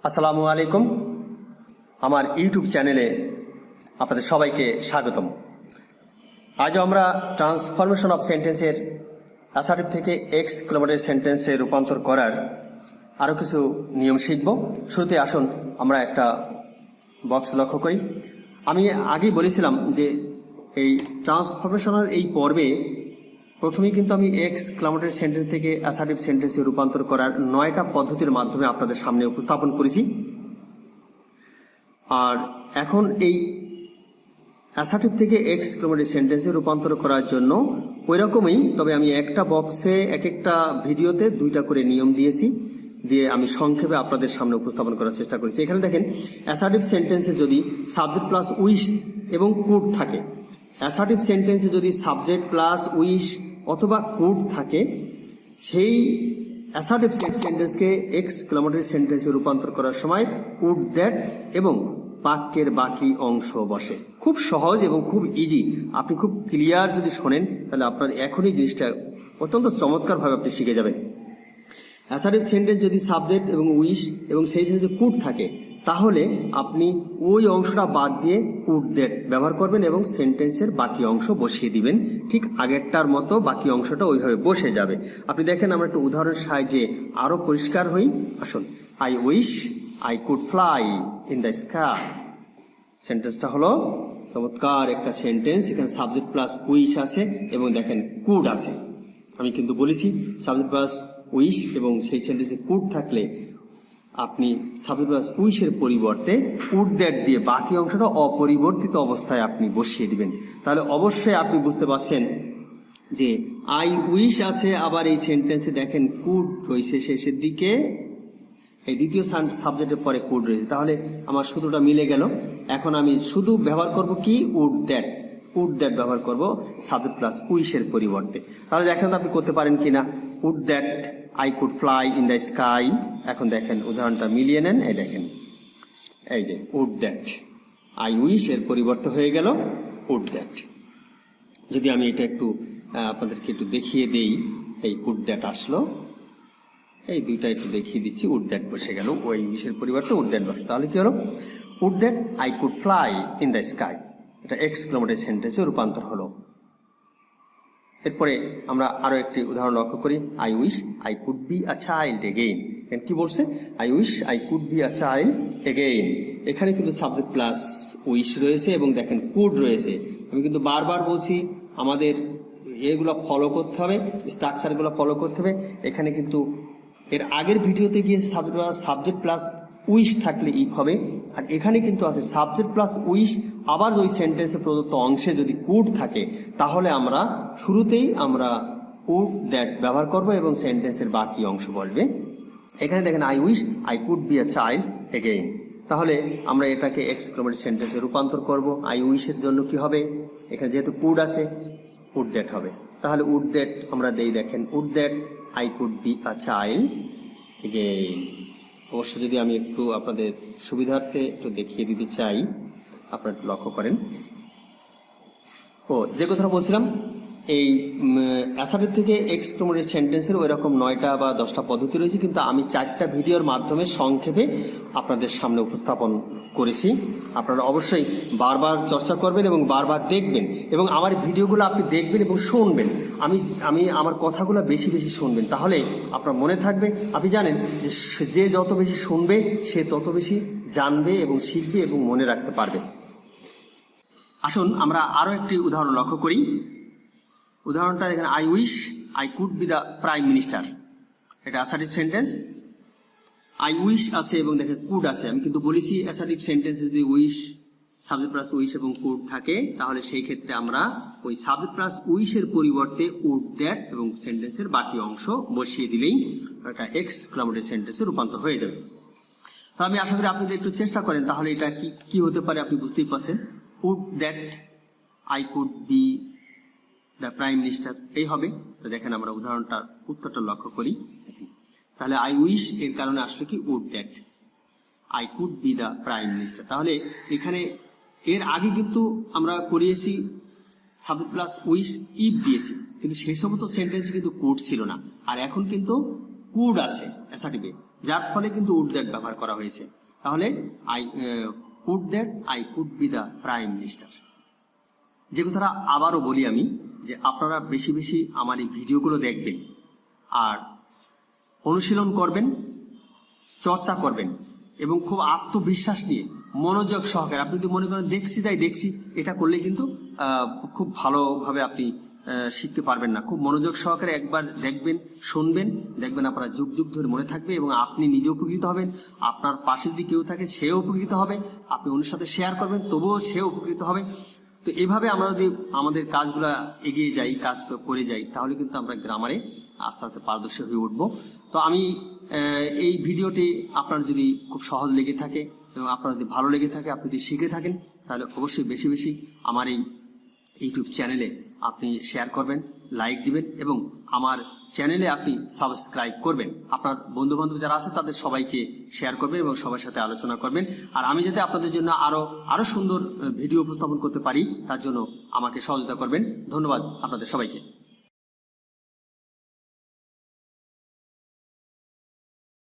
আসসালামু আলাইকুম। আমার ইউটিউব চ্যানেলে আপনাদের সবাইকে স্বাগতম। আজ আমরা ট্রান্সফরমেশন অফ সেন্টেন্সের অ্যাসার্টিভ থেকে এক্সক্লেমেটরি সেন্টেন্সে রূপান্তর করার আরও কিছু নিয়ম শিখব। শুরুতে আসুন আমরা একটা বক্স লক্ষ্য করি। আমি আগেই বলেছিলাম যে এই ট্রান্সফরমেশনের এই পর্বে প্রথমেই কিন্তু আমি এক্সক্লেমেটরি সেন্টেন্স থেকে অ্যাসার্টিভ সেন্টেন্সে রূপান্তর করার 9টা পদ্ধতির মাধ্যমে আপনাদের সামনে উপস্থাপন করেছি। আর এখন এই অ্যাসার্টিভ থেকে এক্সক্লেমেটরি সেন্টেন্সে রূপান্তর করার জন্য ওই রকমই, তবে আমি একটা বক্সে এক একটা ভিডিওতে 2টা করে নিয়ম দিয়েছি, দিয়ে আমি সংক্ষেপে আপনাদের সামনে উপস্থাপন করার চেষ্টা করেছি। এখানে দেখেন, অ্যাসার্টিভ সেন্টেন্সে যদি সাবজেক্ট প্লাস উইশ এবং কুড থাকে, অ্যাসার্টিভ সেন্টেন্সে যদি সাবজেক্ট প্লাস উইশ অথবা কুড থাকে, সেই অ্যাসার্টিভ সেন্টেন্সকে এক্সক্লেমেটরি সেন্টেন্সে রূপান্তর করার সময় উড দ্যাট এবং বাক্যের বাকি অংশ বসে। খুব সহজ এবং খুব ইজি। আপনি খুব ক্লিয়ার যদি শোনেন তাহলে আপনার এখনই জিনিসটা অত্যন্ত চমৎকারভাবে আপনি শিখে যাবেন। অ্যাসার্টিভ সেন্টেন্স যদি সাবজেক্ট এবং উইশ এবং সেই সেন্টেন্সে কুড থাকে, তাহলে আপনি ওই অংশটা বাদ দিয়ে উড দ্যাট ব্যবহার করবেন এবং সেন্টেন্সের বাকি অংশ বসিয়ে দিবেন। ঠিক আগেরটার মতো বাকি অংশটা ওইভাবে বসে যাবে। আপনি দেখেন, আমরা একটু উদাহরণের সাহায্যে আরো পরিষ্কার হই। আসুন, I wish I could fly in the sky. সেন্টেন্সটা হলো চমৎকার একটা সেন্টেন্স। এখানে সাবজেক্ট প্লাস উইশ আছে এবং দেখেন কুড আছে। আমি কিন্তু বলেছি সাবজেক্ট প্লাস উইশ এবং সেই সেন্টেন্সে কুড থাকলে আপনি সাবজেক্ট প্লাস উইশের পরিবর্তে উড দ্যাট দিয়ে বাকি অংশটা অপরিবর্তিত অবস্থায় আপনি বসিয়ে দিবেন। তাহলে অবশ্যই আপনি বুঝতে পারছেন যে আই উইশ আছে, আবার এই সেন্টেন্সে দেখেন কুড রয়েছে শেষের দিকে, এই দ্বিতীয় সাবজেক্টের পরে কুড রয়েছে। তাহলে আমার সূত্রটা মিলে গেল। এখন আমি শুধু ব্যবহার করব কি, উড দ্যাট। উড দ্যাট ব্যবহার করব সাবজেক্ট প্লাস উইশের পরিবর্তে। তাহলে দেখেন আপনি করতে পারেন কিনা। Would that I could fly in the sky. এখন দেখেন উদাহরণটা মিলিয়ে নেন। এই দেখেন, এই যে উড দ্যাট, আই উইশ এর পরিবর্তে হয়ে গেল উড দ্যাট। যদি আমি এটা একটু আপনাদেরকে একটু দেখিয়ে দেই, এই উড দ্যাট আসলো, এই দুইটা একটু দেখিয়ে দিচ্ছি। উড দ্যাট বসে গেল, ওই উইশের পরিবর্তে উড দ্যাট বসে। তাহলে কি হলো, would that I could fly in the sky. এটা এক্সক্লেমেটরি সেন্টেন্সে রূপান্তর হলো। এরপরে আমরা আরো একটি উদাহরণ লক্ষ্য করি। I wish I could be a child again. কি বলছে, I wish I could be a child again. এখানে কিন্তু সাবজেক্ট প্লাস উইশ রয়েছে এবং দেখেন কুড রয়েছে। আমি কিন্তু বারবার বলছি আমাদের এগুলো ফলো করতে হবে, স্ট্রাকচারগুলো ফলো করতে হবে। এখানে কিন্তু এর আগের ভিডিওতে গিয়ে সাবজেক্ট প্লাস উইশ থাকলে ইফ হবে, আর এখানে কিন্তু আছে সাবজেক্ট প্লাস উইশ, আবার ওই সেন্টেন্সে প্রদত্ত অংশে যদি কুড থাকে, তাহলে আমরা শুরুতেই আমরা উড দ্যাট ব্যবহার করব এবং সেন্টেন্সের বাকি অংশ বলবে। এখানে দেখেন I wish I could be a child again. তাহলে আমরা এটাকে এক্সক্লেমেটরি সেন্টেন্সে রূপান্তর করব। আই উইশের জন্য কি হবে, এখানে যেহেতু কুড আছে উড দ্যাট হবে। তাহলে উড দ্যাট আমরা দেই, দেখেন would that I could be a child again. অবশ্য যদি আমি একটু আপনাদের সুবিধার্থে একটু দেখিয়ে দিতে চাই, আপনারা একটু লক্ষ্য করেন। যে কথাটা বলছিলাম, এই অ্যাসার্টিভ থেকে এক্সক্লেমেটরি সেন্টেন্সের ওই রকম 9টা বা 10টা পদ্ধতি রয়েছে, কিন্তু আমি 4টা ভিডিওর মাধ্যমে সংক্ষেপে আপনাদের সামনে উপস্থাপন করেছি। আপনারা অবশ্যই বারবার চর্চা করবেন এবং বারবার দেখবেন, এবং আমার ভিডিওগুলো আপনি দেখবেন এবং শুনবেন। আমি আমার কথাগুলো বেশি বেশি শুনবেন, তাহলে আপনার মনে থাকবে। আপনি জানেন যে যত বেশি শুনবে সে তত বেশি জানবে এবং শিখবে এবং মনে রাখতে পারবে। আসুন আমরা আরো একটি উদাহরণ লক্ষ্য করি। উদাহরণটা দেখেন, I wish I could be the prime minister. এটা অ্যাসার্টিভ সেন্টেন্স। আই উইশ আছে এবং দেখেন কুড আছে। আমি কিন্তু বলেছি অ্যাসার্টিভ সেন্টেন্সে যদি উইশ সাবজেক্ট প্লাস উইশ এবং কুড থাকে, তাহলে সেই ক্ষেত্রে আমরা ওই সাবজেক্ট প্লাস উইশের পরিবর্তে উড দ্যাট এবং সেন্টেন্সের বাকি অংশ বসিয়ে দিলেই একটা এক্সক্লেমেটরি সেন্টেন্সে রূপান্তর হয়ে যাবে। তো আমি আশা করি আপনি যদি একটু চেষ্টা করেন, তাহলে এটা কি হতে পারে আপনি বুঝতেই পারছেন। Would that I could be the prime minister, এই হবে। তো দেখেন আমরা উদাহরণটার উত্তরটা লক্ষ্য করি। তাহলে আই উইশ এর কারণে আসলে কি, would that I could be the prime minister. তাহলে এখানে এর আগে কিন্তু আমরা করিয়েছি সাবজেক্ট প্লাস উইশ ইফ দিয়েছি, কিন্তু সেই সমস্ত সেন্টেন্সে কিন্তু কুড ছিল না। আর এখন কিন্তু কুড আছে অ্যাসার্টিভে, যার ফলে কিন্তু উড দ্যাট ব্যবহার করা হয়েছে। তাহলে I would that I could be the prime minister. যে কথাটা আবারও বলি আমি, যে আপনারা বেশি বেশি আমার এই ভিডিওগুলো দেখবেন আর অনুশীলন করবেন, চর্চা করবেন এবং খুব আত্মবিশ্বাস নিয়ে মনোযোগ সহকারে, আপনি যদি মনে করেন দেখছি তাই দেখছি, এটা করলে কিন্তু খুব ভালোভাবে আপনি শিখতে পারবেন না। খুব মনোযোগ সহকারে একবার দেখবেন, শুনবেন, দেখবেন আপনার যুগ যুগ ধরে মনে থাকবে এবং আপনি নিজে উপকৃত হবেন। আপনার পাশে যদি কেউ থাকে সেও উপকৃত হবে, আপনি ওনার সাথে শেয়ার করবেন তবুও সেও উপকৃত হবে। তো এভাবে আমরা যদি আমাদের কাজগুলো এগিয়ে যাই, কাজ করে যাই, তাহলে কিন্তু আমরা গ্রামারে আস্তে আস্তে পারদর্শী হয়ে উঠবো। তো আমি এই ভিডিওটি আপনার যদি খুব সহজ লেগে থাকে এবং আপনার যদি ভালো লেগে থাকে, আপনি যদি শিখে থাকেন, তাহলে অবশ্যই বেশি বেশি আমার এই ইউটিউব চ্যানেলে আপনি শেয়ার করবেন, লাইক দিবেন এবং আমার চ্যানেলে আপনি সাবস্ক্রাইব করবেন। আপনার বন্ধু বান্ধব যারা আছে তাদের সবাইকে শেয়ার করবেন এবং সবার সাথে আলোচনা করবেন। আর আমি যাতে আপনাদের জন্য আরো সুন্দর ভিডিও উপস্থাপন করতে পারি, তার জন্য আমাকে সহযোগিতা করবেন। ধন্যবাদ আপনাদের সবাইকে।